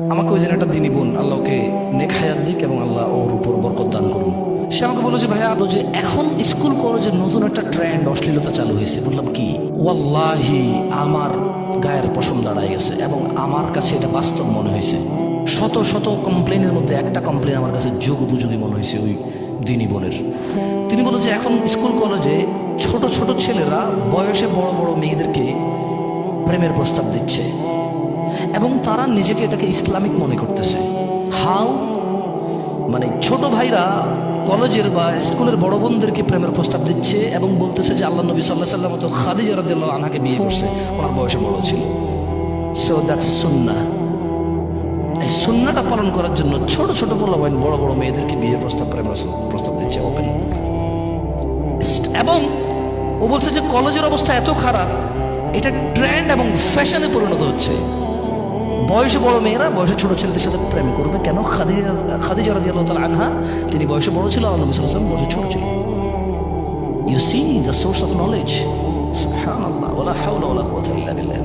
আমাকে ওই দিন একটা দিনী বোন, আল্লাহকে নেক হায়াত দিক এবং আল্লাহ ওর উপর বরকত দান করুন, সে আমাকে বললো যে ভাইয়া যে এখন স্কুল কলেজে নতুন একটা ট্রেন্ড অশ্লীলতা চালু হয়েছে। বললাম কি? ওয়াল্লাহি আমার গায়ের পশম দাঁড়ায় গেছে এবং আমার কাছে এটা বাস্তব মনে হয়েছে। শত শত কমপ্লেনের মধ্যে একটা কমপ্লেন আমার কাছে যোগ উপযোগী মনে হয়েছে ওই দিনী বোনের। তিনি বলল যে এখন স্কুল কলেজে ছোট ছোট ছেলেরা বয়সে বড় বড় মেয়েদেরকে প্রেমের প্রস্তাব দিচ্ছে এবং তারা নিজেকে এটাকে ইসলামিক মনে করতেছে। হাউ? মানে ছোট ভাইরা কলেজের বা স্কুলের বড় বোনদেরকে প্রেমের প্রস্তাব দিচ্ছে এবং বলতেছে যে আল্লাহ নবী সাল্লাল্লাহু আলাইহি ওয়াসাল্লাম তো খাদিজা রাদিয়াল্লাহু আনহাকে বিয়ে করছে, ওনার বয়সে বড় ছিল। সো দ্যাটস সুন্নাহ। এই সুন্নাহটা পালন করার জন্য ছোট ছোট পোলাপাইন বড় বড় মেয়েদেরকে বিয়ে প্রেমের প্রস্তাব দিচ্ছে ওপেন। এবং ও বলছে যে কলেজের অবস্থা এত খারাপ, এটা ট্রেন্ড এবং ফ্যাশনে পরিণত হচ্ছে। বয়সে বড় মেয়েরা বয়সে ছোট ছেলেদের সাথে প্রেম করবে কেন? খাদিজা রাদিয়াল্লাহু তাআলা আনহা তিনি বয়সে বড় ছিল, আল্লাহ নবী সাল্লাল্লাহু আলাইহি ওয়াসাল্লাম বয়সে ছোট ছিল। You see the source of knowledge. সুবহানাল্লাহ, ওয়ালা হাওলা ওয়ালা কুওয়াতা ইল্লা বিল্লাহ।